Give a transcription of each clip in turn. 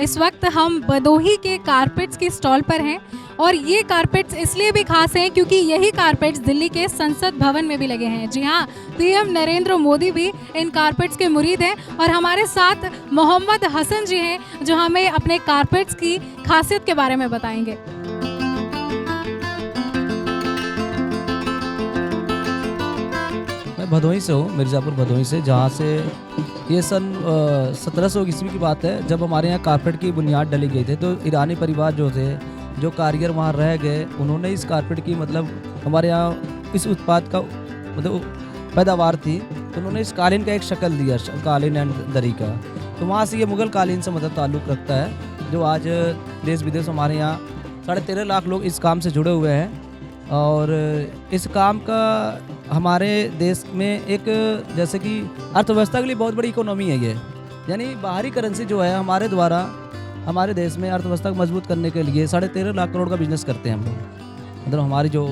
इस वक्त हम भदोही के कारपेट्स की स्टॉल पर हैं और ये कारपेट्स इसलिए भी खास हैं क्योंकि यही कारपेट्स दिल्ली के संसद भवन में भी लगे हैं। जी हाँ, पीएम नरेंद्र मोदी भी इन कारपेट्स के मुरीद हैं और हमारे साथ मोहम्मद हसन जी हैं जो हमें अपने कारपेट्स की खासियत के बारे में बताएंगे। मैं भदोही से हूँ, मिर्ज़ापुर भदोही से, जहाँ से ये सन 1700 ईस्वी की बात है जब हमारे यहाँ कारपेट की बुनियाद डली गई थी। तो ईरानी परिवार जो थे, जो कारीगर वहाँ रह गए, उन्होंने इस कारपेट की मतलब हमारे यहाँ इस उत्पाद का मतलब पैदावार थी, तो उन्होंने इस कालीन का एक शक्ल दिया, कालीन एंड दरी का। तो वहाँ से ये मुग़ल कालीन से मतलब ताल्लुक़ रखता है, जो आज देश विदेश हमारे यहाँ 13.5 लाख लोग इस काम से जुड़े हुए हैं। और इस काम का हमारे देश में एक जैसे कि अर्थव्यवस्था के लिए बहुत बड़ी इकोनॉमी है ये, यानी बाहरी करेंसी जो है हमारे द्वारा हमारे देश में अर्थव्यवस्था को मजबूत करने के लिए 13.5 लाख करोड़ का बिजनेस करते हैं हम लोग, मतलब हमारे जो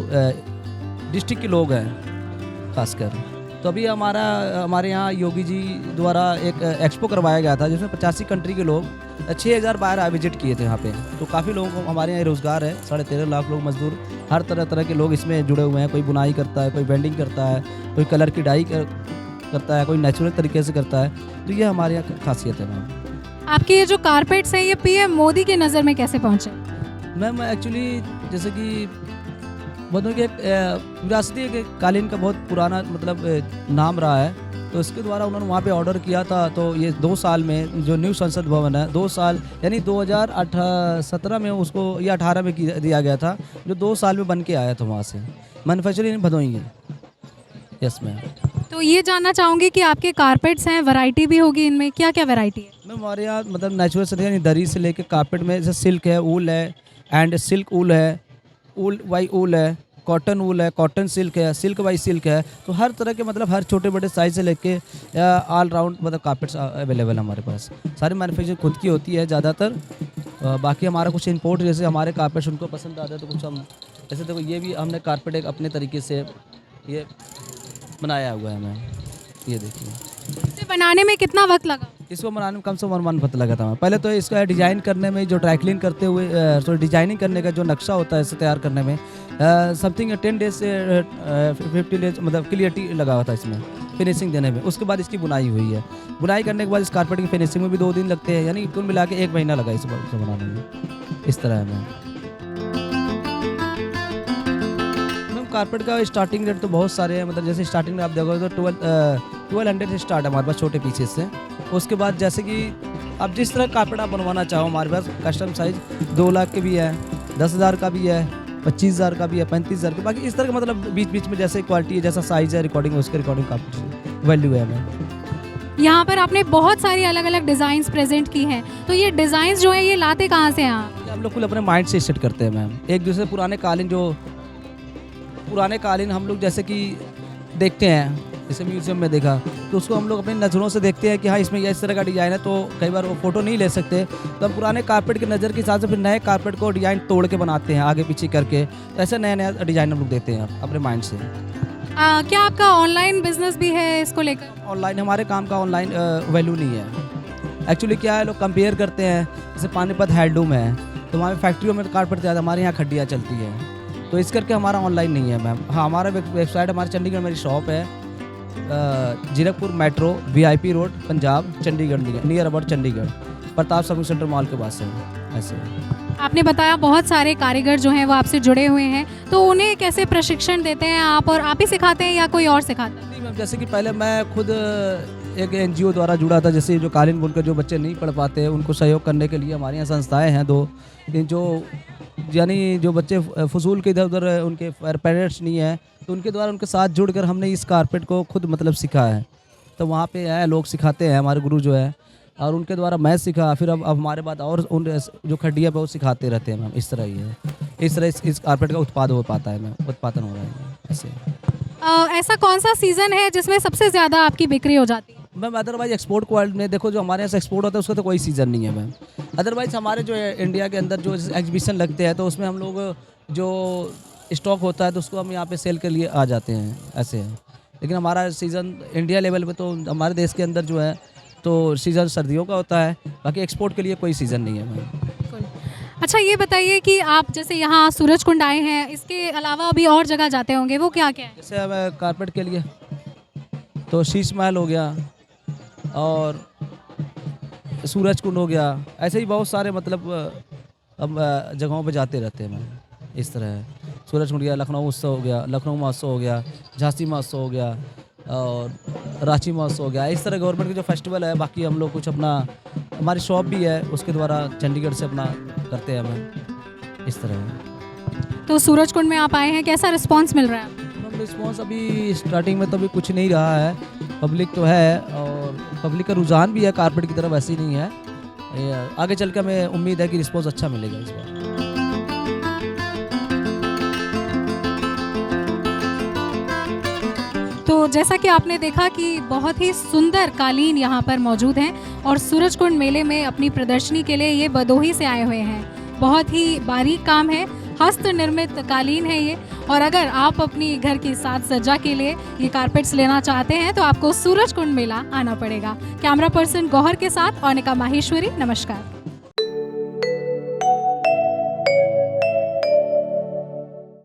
डिस्ट्रिक्ट के लोग हैं खासकर। तो अभी हमारे यहाँ योगी जी द्वारा एक एक्सपो करवाया गया था जिसमें 85 कंट्री के लोग 6000 बाहर विजिट किए थे यहाँ पे। तो काफ़ी लोगों को हमारे यहाँ रोज़गार है, 13.5 लाख लोग मजदूर, हर तरह के लोग इसमें जुड़े हुए हैं। कोई बुनाई करता है, कोई वेल्डिंग करता है, कोई कलर की डाई करता है, कोई नेचुरल तरीके से करता है। तो ये हमारे यहाँ खासियत है मैम। आपके ये जो कारपेट्स हैं ये पीएम मोदी की नज़र में कैसे पहुँचे? मैम एक्चुअली जैसे कि भदोही के विरासती एक कालीन का बहुत पुराना मतलब नाम रहा है, तो इसके द्वारा उन्होंने वहाँ पे ऑर्डर किया था। तो ये 2 साल में जो न्यू संसद भवन है, 2 साल यानी 2017 में उसको या 18 में दिया गया था, जो 2 साल में बन के आया था वहाँ से। मैन्युफैक्चरिंग भदोही है। Yes ma'am. तो ये जानना चाहूँगी कि आपके कारपेट्स हैं, वैरायटी भी होगी इनमें, क्या क्या वैरायटी है? मैम हमारे यहाँ मतलब नेचुरल से यानी दरी से लेके कारपेट में जैसे सिल्क है, ऊल है एंड सिल्क ऊल है, ऊल बाई ऊल है, कॉटन ऊल है, कॉटन सिल्क है, सिल्क बाई सिल्क है। तो हर तरह के मतलब हर छोटे बड़े साइज से लेके ऑल राउंड मतलब कारपेट्स अवेलेबल है हमारे पास। सारी मैन्युफैक्चरिंग खुद की होती है ज़्यादातर। बाकी हमारा कुछ इंपोर्ट, जैसे हमारे कारपेट्स उनको पसंद आते हैं तो कुछ हम जैसे देखो ये भी हमने कारपेट एक अपने तरीके से ये बनाया हुआ है मैम, ये देखिए। इसे बनाने में कितना वक्त लगा? इसको बनाने में कम से कम 1 मंथ लगा था। पहले तो इसका डिज़ाइन करने में, जो ड्राई क्लीन करते हुए डिजाइनिंग करने का जो नक्शा होता है इसे तैयार करने में समथिंग 10 डेज से 15 डेज मतलब क्लियरिटी लगा हुआ था इसमें फिनिशिंग देने में। उसके बाद इसकी बुनाई हुई है। बुनाई करने के बाद इस कारपेट की फिनिशिंग में भी 2 दिन लगते हैं, यानी कुल मिला के 1 महीना लगा इसे बनाने में। इस तरह है मैम। कारपेट का स्टार्टिंग रेट तो बहुत सारे हैं, मतलब जैसे स्टार्टिंग में आप देखोगे तो 1200 से स्टार्ट है हमारे पास छोटे पीसेस से। उसके बाद जैसे कि आप जिस तरह कारपेट आप बनवाना चाहो, हमारे पास कस्टम साइज 2 लाख के भी है, 10,000 का भी है, 25,000 का भी है, 35,000 का। बाकी इस तरह का मतलब बीच बीच में जैसे क्वालिटी है, जैसा साइज है रिकॉर्डिंग, उसके रिकॉर्डिंग काफ़ी वैल्यू है हमें। यहाँ पर आपने बहुत सारी अलग अलग डिज़ाइंस प्रेजेंट की हैं, तो ये डिज़ाइंस जो है ये लाते कहाँ से हैं आप? हम लोग कुल अपने माइंड से सेट करते हैं मैम। एक दूसरे पुराने कालीन हम लोग जैसे कि देखते हैं, जैसे म्यूजियम में देखा तो उसको हम लोग अपनी नज़रों से देखते हैं कि हाँ इसमें इस तरह का डिज़ाइन है। तो कई बार वो फ़ोटो नहीं ले सकते, तो हम पुराने कारपेट की नज़र के हिसाब से फिर नए कारपेट को डिज़ाइन तोड़ के बनाते हैं आगे पीछे करके। तो ऐसे नया नया डिज़ाइन हम लोग देते हैं अपने माइंड से। क्या आपका ऑनलाइन बिजनेस भी है इसको लेकर? ऑनलाइन हमारे काम का ऑनलाइन वैल्यू नहीं है। एक्चुअली क्या है, लोग कंपेयर करते हैं, जैसे पानीपत हैंडलूम है तो वहाँ फैक्ट्रियों में कारपेट ज़्यादा, हमारे यहाँ खड्डियाँ चलती है, तो इस करके हमारा ऑनलाइन नहीं है मैम। हाँ हमारा वेबसाइट हमारे चंडीगढ़ मेरी शॉप है, Zirakpur metro VIP road Punjab Chandigarh near about Chandigarh, Pratap shopping centre mall के पास है। ऐसे आपने बताया बहुत सारे कारीगर जो हैं वो आपसे जुड़े हुए हैं, तो उन्हें कैसे प्रशिक्षण देते हैं आप, और आप ही सिखाते हैं या कोई और सिखाता है? नहीं मैम, जैसे कि पहले मैं खुद एक NGO द्वारा जुड़ा था, जैसे जो कालीन बुनकर जो बच्चे नहीं पढ़ पाते उनको सहयोग करने के लिए हमारे यहाँ संस्थाएँ हैं 2, जो यानी जो बच्चे फजूल के इधर उधर उनके पेरेंट्स नहीं है, तो उनके द्वारा उनके साथ जुड़कर हमने इस कारपेट को खुद मतलब सीखा है। तो वहाँ पे है लोग सिखाते हैं, हमारे गुरु जो है, और उनके द्वारा मैं सीखा, फिर अब हमारे बाद और उन जो खड्डियाँ पे वो सिखाते रहते हैं मैम। इस तरह ही है, इस तरह इस कारपेट का उत्पादन हो पाता है मैम, उत्पादन हो रहा है ऐसे। ऐसा कौन सा सीज़न है जिसमें सबसे ज़्यादा आपकी बिक्री हो जाती है? मैम अदरवाइज एक्सपोर्ट क्वालिटी में देखो, जो हमारे यहाँ से एक्सपोर्ट होता है उसका तो कोई सीज़न नहीं है मैम। अदरवाइज हमारे जो इंडिया के अंदर जो एग्जीबिशन लगते हैं तो उसमें हम लोग जो स्टॉक होता है तो उसको हम यहाँ पे सेल के लिए आ जाते हैं, ऐसे है। लेकिन हमारा सीज़न इंडिया लेवल पे तो हमारे देश के अंदर जो है तो सीज़न सर्दियों का होता है, बाकी एक्सपोर्ट के लिए कोई सीज़न नहीं है मैम। बिल्कुल। अच्छा ये बताइए कि आप जैसे यहाँ सूरजकुंड आए हैं, इसके अलावा अभी और जगह जाते होंगे, वो क्या-क्या है? जैसे हमें कारपेट के लिए तो शीश महल हो गया और सूरजकुंड हो गया, ऐसे ही बहुत सारे मतलब हम जगहों पे जाते रहते हैं मैम। इस तरह है, सूरजकुंड गया, लखनऊ उत्सव हो गया, लखनऊ महोत्सव हो गया, झांसी महोत्सव हो गया और रांची महोत्सव हो गया। इस तरह गवर्नमेंट के जो फेस्टिवल है, बाकी हम लोग कुछ अपना हमारी शॉप भी है, उसके द्वारा चंडीगढ़ से अपना करते हैं मैम। इस तरह है। तो सूरजकुंड में आप आए हैं, कैसा रिस्पॉन्स मिल रहा है आपको? मैम रिस्पॉन्स अभी स्टार्टिंग में तो अभी कुछ नहीं रहा है, पब्लिक तो है और पब्लिक का रुझान भी है कारपेट की तरफ, ऐसी नहीं है। आगे चल के हमें उम्मीद है कि रिस्पॉन्स अच्छा मिलेगा इस बार। तो जैसा कि आपने देखा कि बहुत ही सुंदर कालीन यहाँ पर मौजूद हैं और सूरजकुंड मेले में अपनी प्रदर्शनी के लिए ये भदोही से आए हुए हैं। बहुत ही बारीक काम है, हस्त निर्मित कालीन है ये। और अगर आप अपनी घर की साज सज्जा के लिए ये कारपेट्स लेना चाहते हैं तो आपको सूरजकुंड मेला आना पड़ेगा। कैमरा पर्सन गौहर के साथ अनिका माहेश्वरी, नमस्कार।